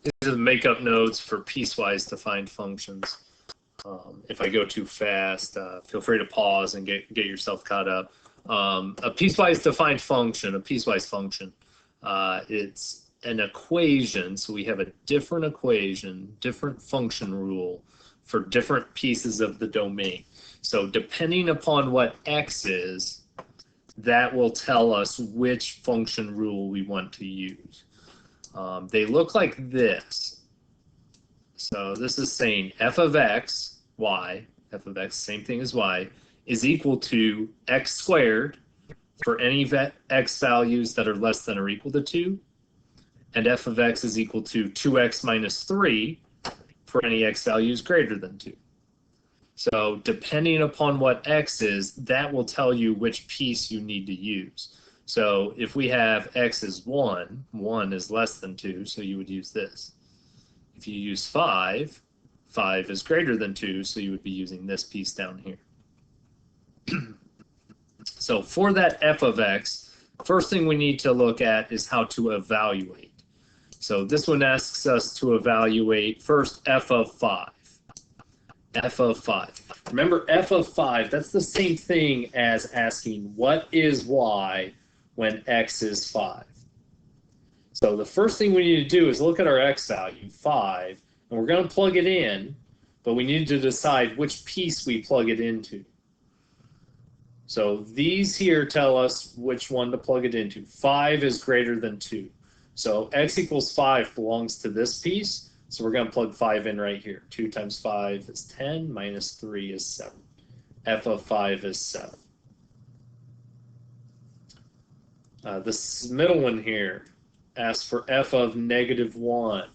These are the makeup nodes for piecewise defined functions. If I go too fast, feel free to pause and get yourself caught up. A piecewise defined function, a piecewise function, it's an equation. So we have a different equation, different function rule for different pieces of the domain. So depending upon what x is, that will tell us which function rule we want to use. They look like this. So this is saying f of x, y, f of x, same thing as y, is equal to x squared for any x values that are less than or equal to 2, and f of x is equal to 2x minus 3 for any x values greater than 2. So depending upon what x is, that will tell you which piece you need to use. So if we have x is 1, 1 is less than 2, so you would use this. If you use 5, 5 is greater than 2, so you would be using this piece down here. So for that f of x, first thing we need to look at is how to evaluate. So this one asks us to evaluate first f of 5. F of 5. Remember, f of 5, that's the same thing as asking what is y when x is 5. So the first thing we need to do is look at our x value, 5, and we're going to plug it in, but we need to decide which piece we plug it into. So these here tell us which one to plug it into. 5 is greater than 2. So x equals 5 belongs to this piece, so we're going to plug 5 in right here. 2 times 5 is 10, minus 3 is 7. F of 5 is 7. This middle one here asks for f of negative 1.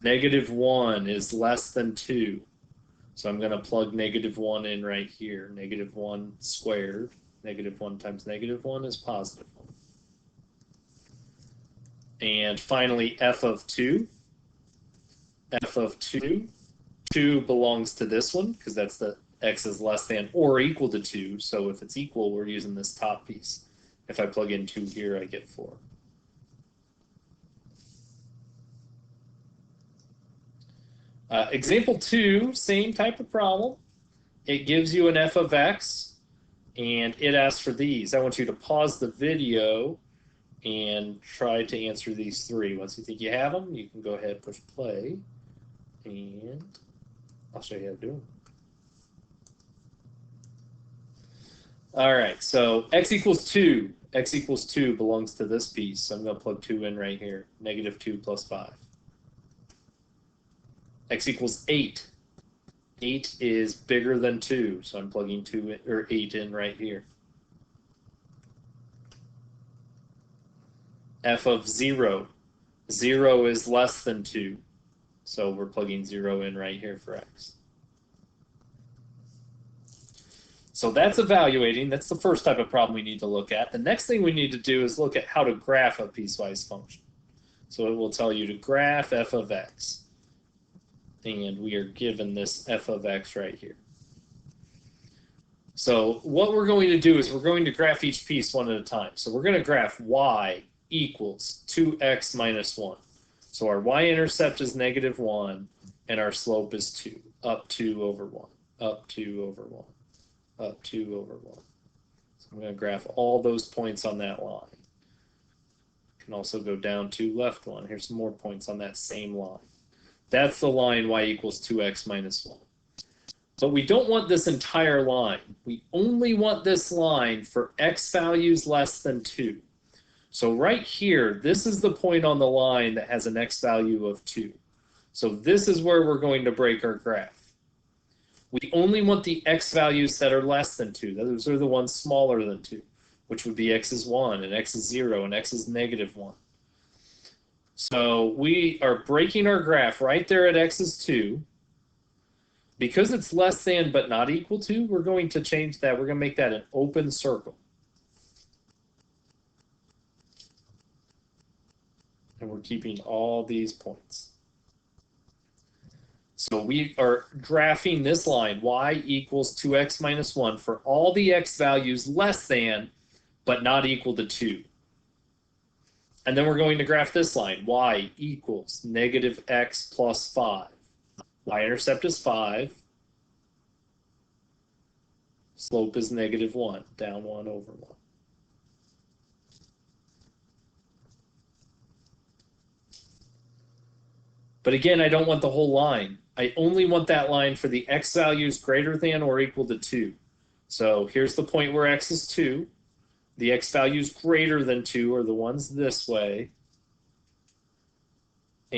Negative 1 is less than 2. So I'm going to plug negative 1 in right here. Negative 1 squared. Negative 1 times negative 1 is positive 1. And finally, f of 2. F of 2. 2 belongs to this one because that's the x is less than or equal to 2. So if it's equal, we're using this top piece. If I plug in 2 here, I get 4. Example 2, same type of problem. It gives you an f of x, and it asks for these. I want you to pause the video and try to answer these 3. Once you think you have them, you can go ahead and push play, and I'll show you how to do them. All right, so x equals 2. X equals 2 belongs to this piece, so I'm going to plug 2 in right here. Negative 2 plus 5. X equals 8. 8 is bigger than 2, so I'm plugging 8 in right here. F of 0. 0 is less than 2, so we're plugging 0 in right here for x. So that's evaluating. That's the first type of problem we need to look at. The next thing we need to do is look at how to graph a piecewise function. So it will tell you to graph f of x. And we are given this f of x right here. So what we're going to do is we're going to graph each piece one at a time. So we're going to graph y equals 2x minus 1. So our y-intercept is negative 1, and our slope is 2, up 2 over 1, up 2 over 1, up 2 over 1. So I'm going to graph all those points on that line. Can also go down to left 1. Here's some more points on that same line. That's the line y equals 2x minus 1. But we don't want this entire line. We only want this line for x values less than 2. So right here, this is the point on the line that has an x value of 2. So this is where we're going to break our graph. We only want the x values that are less than 2. Those are the ones smaller than 2, which would be x is 1, and x is 0, and x is negative 1. So we are breaking our graph right there at x is 2. Because it's less than but not equal to, we're going to change that. We're going to make that an open circle. And we're keeping all these points. So we are graphing this line, y equals 2x minus 1, for all the x values less than but not equal to 2. And then we're going to graph this line, y equals negative x plus 5. Y-intercept is 5. Slope is negative 1, down 1 over 1. But again, I don't want the whole line. I only want that line for the x values greater than or equal to 2. So here's the point where x is 2. The x values greater than 2 are the ones this way.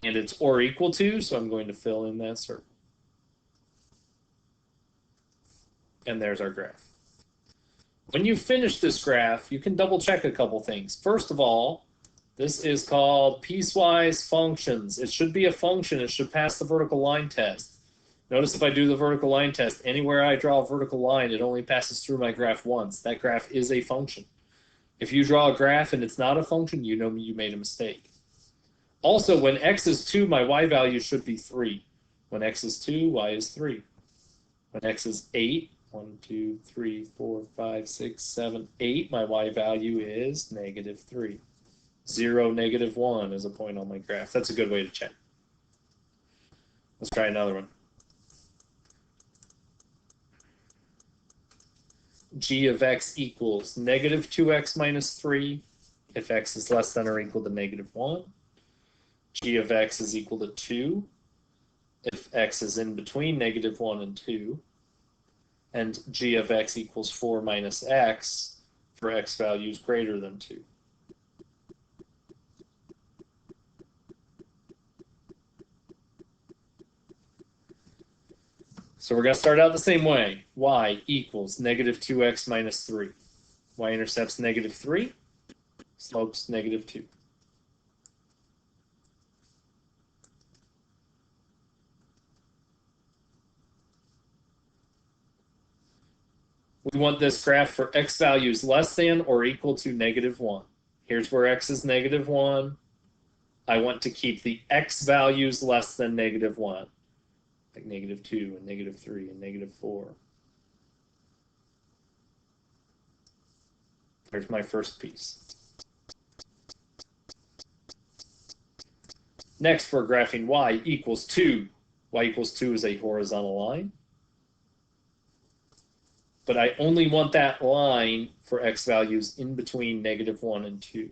And it's or equal to, so I'm going to fill in that circle. And there's our graph. When you finish this graph, you can double check a couple things. First of all, this is called piecewise functions. It should be a function. It should pass the vertical line test. Notice if I do the vertical line test, anywhere I draw a vertical line, it only passes through my graph once. That graph is a function. If you draw a graph and it's not a function, you know you made a mistake. Also, when x is 2, my y value should be 3. When x is 2, y is 3. When x is 8, 1, 2, 3, 4, 5, 6, 7, 8, my y value is negative 3. 0, negative 1 is a point on my graph. That's a good way to check. Let's try another one. G of x equals negative 2x minus 3 if x is less than or equal to negative 1. G of x is equal to 2 if x is in between negative 1 and 2. And g of x equals 4 minus x for x values greater than 2. So we're going to start out the same way. Y equals negative 2x minus 3. Y-intercept's negative 3. Slope's negative 2. We want this graph for x values less than or equal to negative 1. Here's where x is negative 1. I want to keep the x values less than negative 1. Like negative 2 and negative 3 and negative 4. There's my first piece. Next, we're graphing y equals 2. Y equals 2 is a horizontal line. But I only want that line for x values in between negative 1 and 2.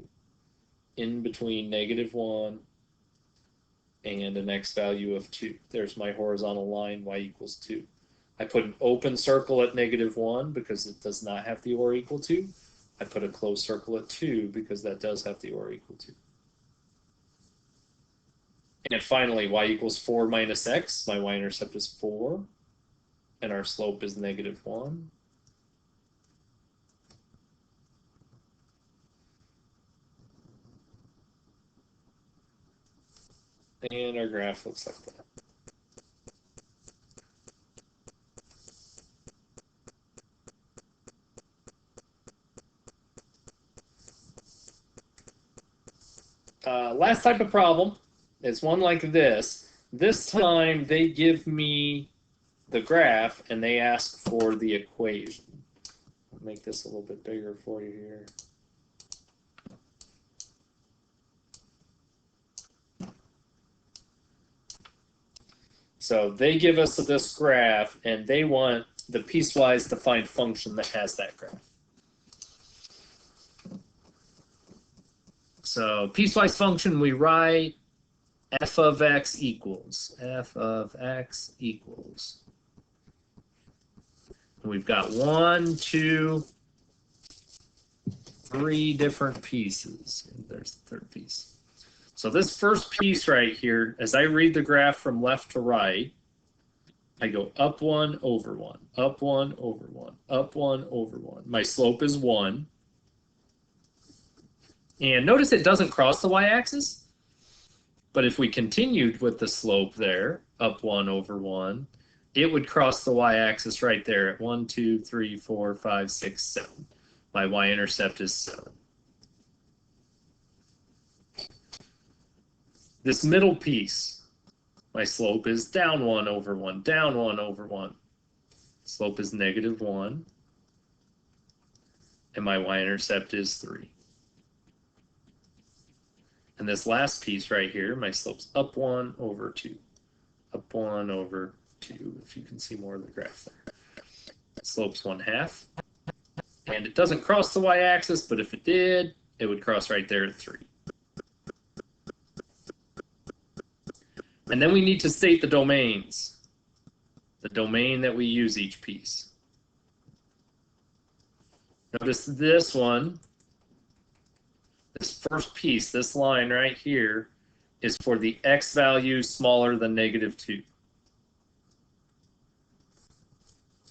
In between negative 1 and an x value of 2. There's my horizontal line, y equals 2. I put an open circle at negative 1 because it does not have the or equal to. I put a closed circle at 2 because that does have the or equal to. And finally, y equals 4 minus x. My y-intercept is 4. And our slope is negative 1. And our graph looks like that. Last type of problem is one like this. This time they give me the graph and they ask for the equation. I'll make this a little bit bigger for you here. So they give us this graph and they want the piecewise defined function that has that graph. So piecewise function, we write f of x equals. We've got 1, 2, 3 different pieces. And there's the third piece. So this first piece right here, as I read the graph from left to right, I go up 1 over 1, up 1 over 1, up 1 over 1. My slope is 1. And notice it doesn't cross the y-axis. But if we continued with the slope there, up 1 over 1, it would cross the y-axis right there at 1, 2, 3, 4, 5, 6, 7. My y-intercept is 7. This middle piece, my slope is down 1 over 1, down 1 over 1. Slope is negative 1. And my y-intercept is 3. And this last piece right here, my slope's up 1 over 2. Up 1 over 2, if you can see more of the graph there. Slope's 1/2. And it doesn't cross the y-axis, but if it did, it would cross right there at 3. And then we need to state the domains. The domain that we use each piece. Notice this one, this first piece, this line right here, is for the x value smaller than -2.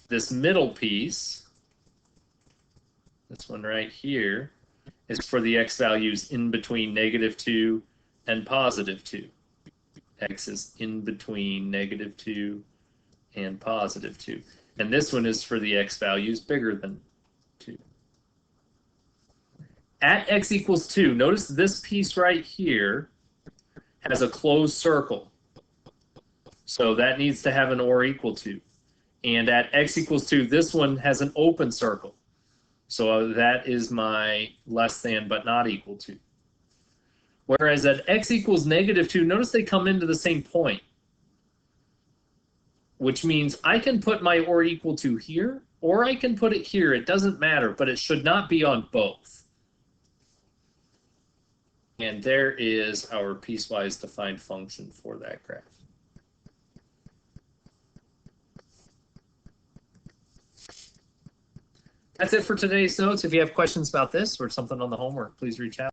This middle piece, this one right here, is for the x values in between -2 and +2. X is in between -2 and +2. And this one is for the x values bigger than 2. At x equals 2, notice this piece right here has a closed circle. So that needs to have an or equal to. And at x equals 2, this one has an open circle. So that is my less than but not equal to. Whereas at x equals -2, notice they come into the same point. Which means I can put my or equal to here, or I can put it here. It doesn't matter, but it should not be on both. And there is our piecewise defined function for that graph. That's it for today's notes. If you have questions about this or something on the homework, please reach out.